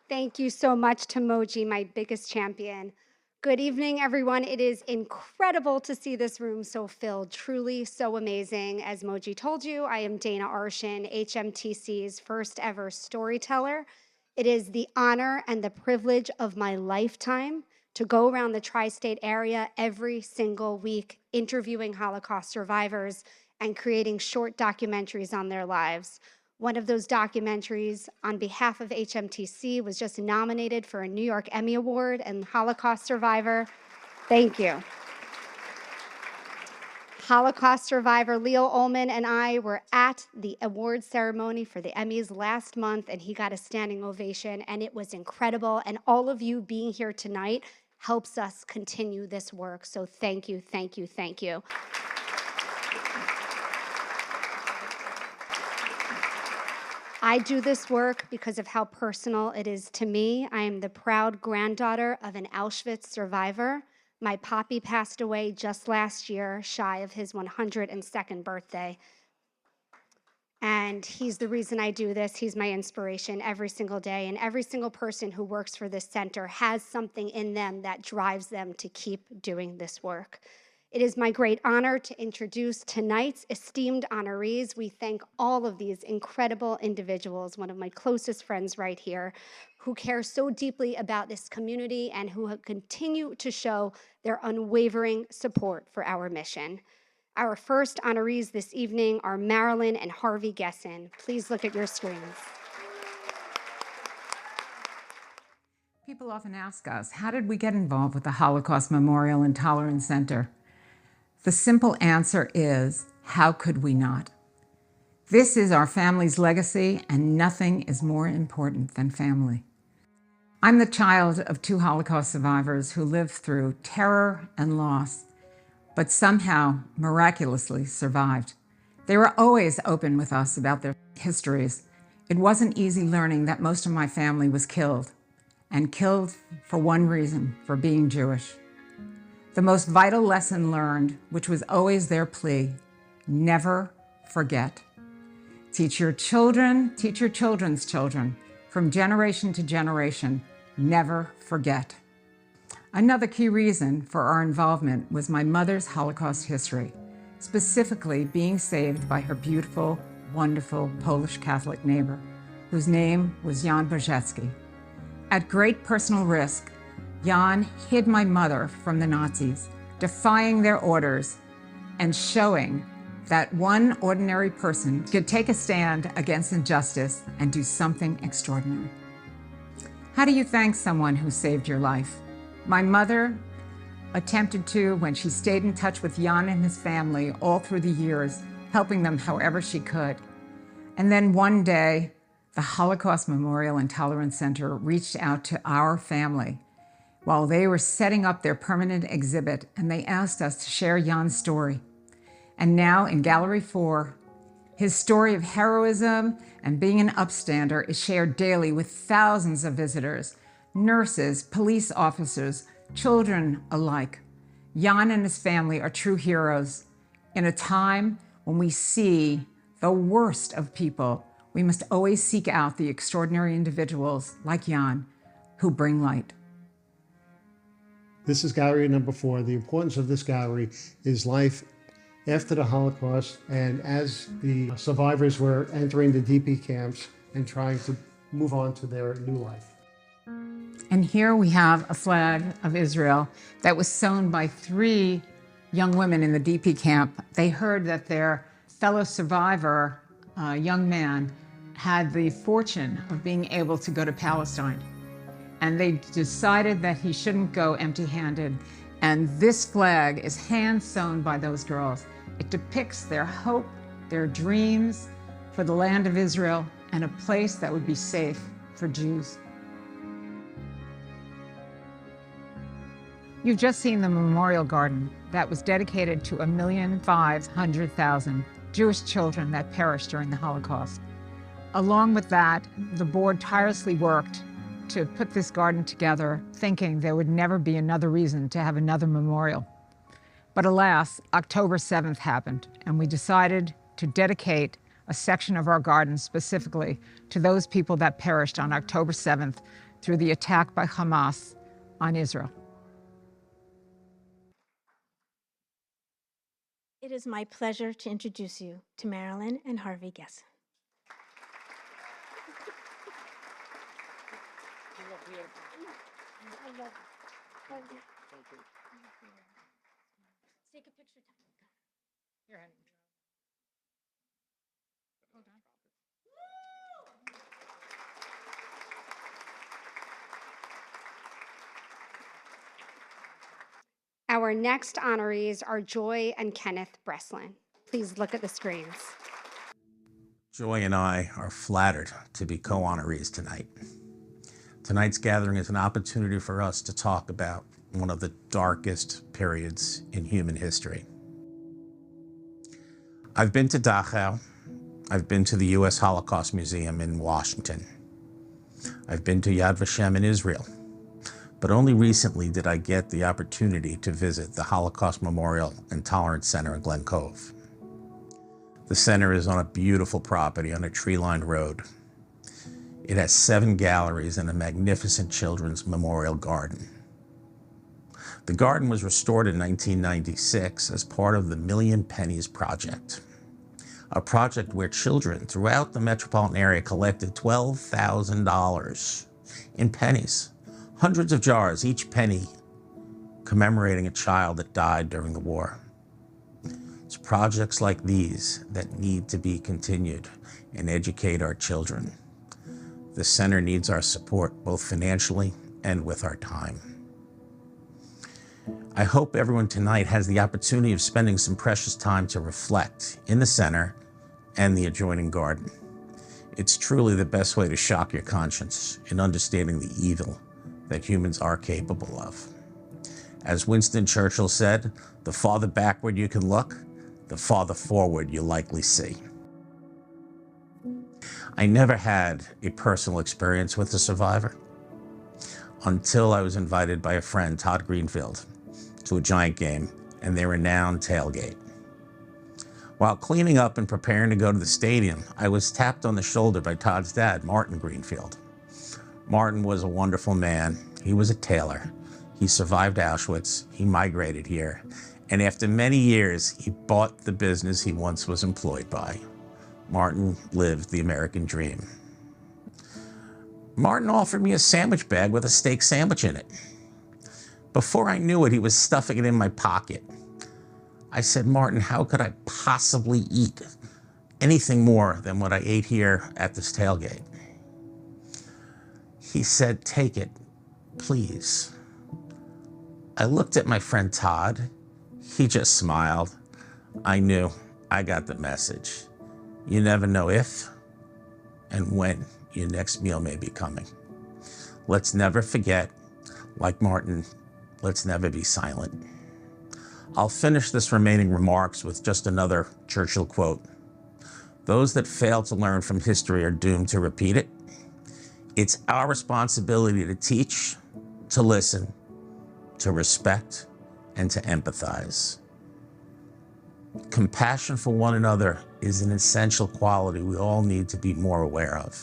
Thank you so much to Moji, my biggest champion. Good evening, everyone. It is incredible to see this room so filled, truly so amazing. As Moji told you, I am Dana Arschin, HMTC's first ever storyteller. It is the honor and the privilege of my lifetime to go around the tri-state area every single week, interviewing Holocaust survivors and creating short documentaries on their lives. One of those documentaries on behalf of HMTC was just nominated for a New York Emmy Award and Holocaust survivor. Thank you. Holocaust survivor Leo Ullman and I were at the award ceremony for the Emmys last month, and he got a standing ovation, and it was incredible. And all of you being here tonight helps us continue this work. So thank you, thank you, thank you. I do this work because of how personal it is to me. I am the proud granddaughter of an Auschwitz survivor. My poppy passed away just last year, shy of his 102nd birthday. And he's the reason I do this. He's my inspiration every single day. And every single person who works for this center has something in them that drives them to keep doing this work. It is my great honor to introduce tonight's esteemed honorees. We thank all of these incredible individuals, one of my closest friends right here, who care so deeply about this community and who continue to show their unwavering support for our mission. Our first honorees this evening are Marilyn and Harvey Gesson. Please look at your screens. People often ask us, how did we get involved with the Holocaust Memorial and Tolerance Center? The simple answer is, how could we not? This is our family's legacy, and nothing is more important than family. I'm the child of two Holocaust survivors who lived through terror and loss, but somehow miraculously survived. They were always open with us about their histories. It wasn't easy learning that most of my family was killed, and killed for one reason, for being Jewish. The most vital lesson learned, which was always their plea, never forget. Teach your children, teach your children's children, from generation to generation, never forget. Another key reason for our involvement was my mother's Holocaust history, specifically being saved by her beautiful, wonderful Polish Catholic neighbor, whose name was Jan Borzecki. At great personal risk, Jan hid my mother from the Nazis, defying their orders and showing that one ordinary person could take a stand against injustice and do something extraordinary. How do you thank someone who saved your life? My mother attempted to when she stayed in touch with Jan and his family all through the years, helping them however she could. And then one day, the Holocaust Memorial and Tolerance Center reached out to our family while they were setting up their permanent exhibit, and they asked us to share Jan's story. And now in Gallery 4, his story of heroism and being an upstander is shared daily with thousands of visitors, nurses, police officers, children alike. Jan and his family are true heroes. In a time when we see the worst of people, we must always seek out the extraordinary individuals like Jan who bring light. This is gallery number 4. The importance of this gallery is life after the Holocaust and as the survivors were entering the DP camps and trying to move on to their new life. And here we have a flag of Israel that was sewn by 3 young women in the DP camp. They heard that their fellow survivor, a young man, had the fortune of being able to go to Palestine. And they decided that he shouldn't go empty-handed. And this flag is hand-sewn by those girls. It depicts their hope, their dreams for the land of Israel and a place that would be safe for Jews. You've just seen the memorial garden that was dedicated to 1,500,000 Jewish children that perished during the Holocaust. Along with that, the board tirelessly worked to put this garden together, thinking there would never be another reason to have another memorial. But alas, October 7th happened, and we decided to dedicate a section of our garden specifically to those people that perished on October 7th through the attack by Hamas on Israel. It is my pleasure to introduce you to Marilyn and Harvey Guess. Take a picture. Our next honorees are Joy and Kenneth Breslin. Please look at the screens. Joy and I are flattered to be co-honorees tonight. Tonight's gathering is an opportunity for us to talk about one of the darkest periods in human history. I've been to Dachau. I've been to the U.S. Holocaust Museum in Washington. I've been to Yad Vashem in Israel. But only recently did I get the opportunity to visit the Holocaust Memorial and Tolerance Center in Glen Cove. The center is on a beautiful property on a tree-lined road. It has 7 galleries and a magnificent children's memorial garden. The garden was restored in 1996 as part of the Million Pennies Project, a project where children throughout the metropolitan area collected $12,000 in pennies, hundreds of jars, each penny commemorating a child that died during the war. It's projects like these that need to be continued and educate our children. The center needs our support, both financially and with our time. I hope everyone tonight has the opportunity of spending some precious time to reflect in the center and the adjoining garden. It's truly the best way to shock your conscience in understanding the evil that humans are capable of. As Winston Churchill said, the farther backward you can look, the farther forward you'll likely see. I never had a personal experience with a survivor until I was invited by a friend, Todd Greenfield, to a Giant game and their renowned tailgate. While cleaning up and preparing to go to the stadium, I was tapped on the shoulder by Todd's dad, Martin Greenfield. Martin was a wonderful man. He was a tailor. He survived Auschwitz. He migrated here. And after many years, he bought the business he once was employed by. Martin lived the American dream. Martin offered me a sandwich bag with a steak sandwich in it. Before I knew it, he was stuffing it in my pocket. I said, Martin, how could I possibly eat anything more than what I ate here at this tailgate? He said, take it, please. I looked at my friend Todd. He just smiled. I knew I got the message. You never know if and when your next meal may be coming. Let's never forget, like Martin, let's never be silent. I'll finish this remaining remarks with just another Churchill quote. Those that fail to learn from history are doomed to repeat it. It's our responsibility to teach, to listen, to respect, and to empathize. Compassion for one another is an essential quality we all need to be more aware of.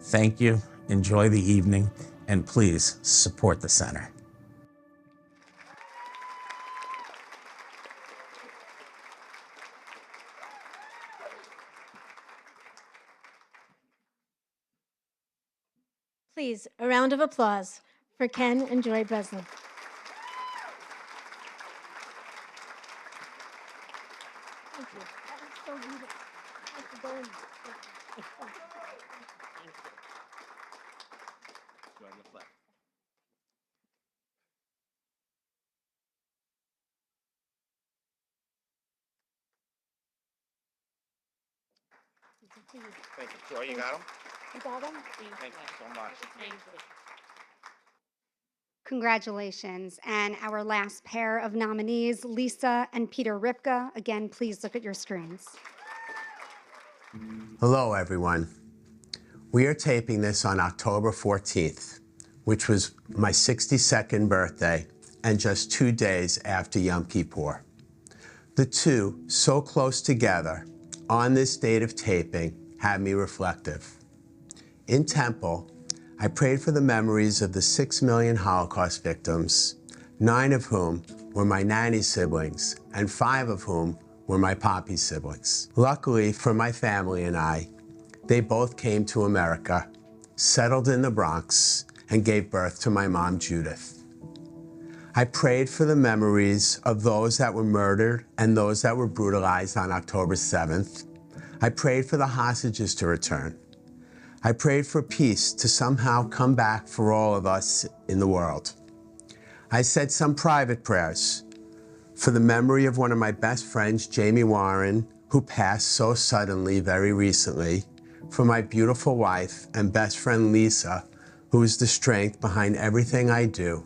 Thank you, enjoy the evening, and please support the center. Please, a round of applause for Ken and Joy Breslin. Thank you. That was so beautiful. Thank you very much. Thank you. Joy, you got them? You got them? Thank you so much. Congratulations. And our last pair of nominees, Lisa and Peter Ripka. Again, please look at your screens. Hello, everyone. We are taping this on October 14th, which was my 62nd birthday and just 2 days after Yom Kippur. The two, so close together, on this date of taping, had me reflective. In Temple, I prayed for the memories of the 6 million Holocaust victims, 9 of whom were my nanny siblings, and 5 of whom were my poppy siblings. Luckily for my family and I, they both came to America, settled in the Bronx, and gave birth to my mom, Judith. I prayed for the memories of those that were murdered and those that were brutalized on October 7th. I prayed for the hostages to return. I prayed for peace to somehow come back for all of us in the world. I said some private prayers for the memory of one of my best friends, Jamie Warren, who passed so suddenly very recently, for my beautiful wife and best friend, Lisa, who is the strength behind everything I do,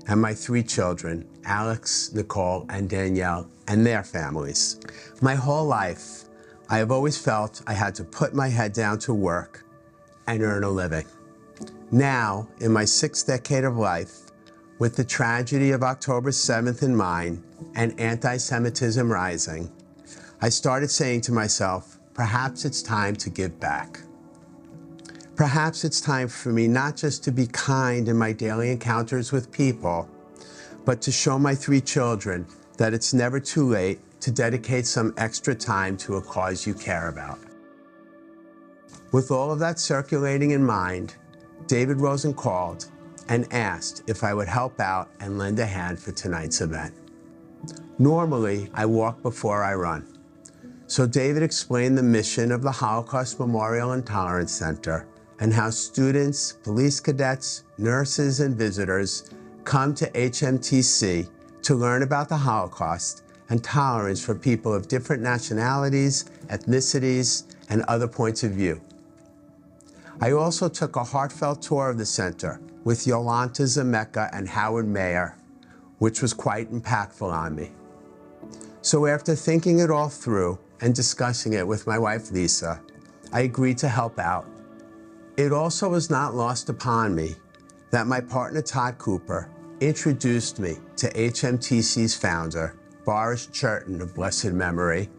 and my 3 children, Alex, Nicole, and Danielle, and their families. My whole life, I have always felt I had to put my head down to work and earn a living. Now, in my 6th decade of life, with the tragedy of October 7th in mind and anti-Semitism rising, I started saying to myself, perhaps it's time to give back. Perhaps it's time for me not just to be kind in my daily encounters with people, but to show my 3 children that it's never too late to dedicate some extra time to a cause you care about. With all of that circulating in mind, David Rosen called and asked if I would help out and lend a hand for tonight's event. Normally, I walk before I run. So David explained the mission of the Holocaust Memorial and Tolerance Center and how students, police cadets, nurses, and visitors come to HMTC to learn about the Holocaust and tolerance for people of different nationalities, ethnicities, and other points of view. I also took a heartfelt tour of the center with Yolanta Zemecka and Howard Mayer, which was quite impactful on me. So after thinking it all through and discussing it with my wife, Lisa, I agreed to help out. It also was not lost upon me that my partner, Todd Cooper, introduced me to HMTC's founder, Boris Churton of blessed memory,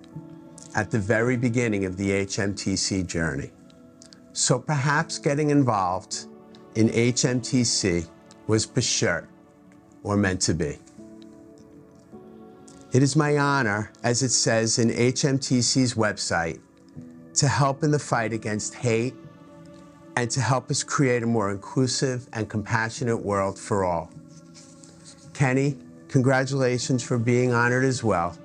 at the very beginning of the HMTC journey. So perhaps getting involved in HMTC was b'shert, or meant to be. It is my honor, as it says in HMTC's website, to help in the fight against hate and to help us create a more inclusive and compassionate world for all. Kenny, congratulations for being honored as well.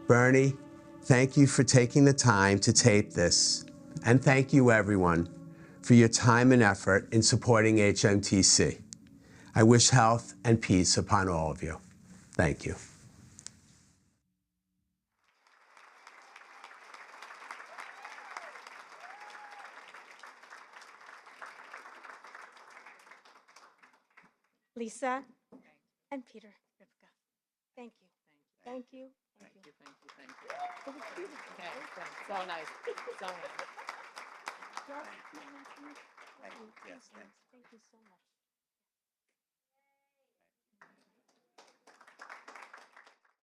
Bernie, thank you for taking the time to tape this. And thank you, everyone, for your time and effort in supporting HMTC. I wish health and peace upon all of you. Thank you. Lisa and Peter, Rivka, thank you. Thank you. Thank you. Thank you. Okay, so nice. So nice. Yes, thanks. Thank you so much.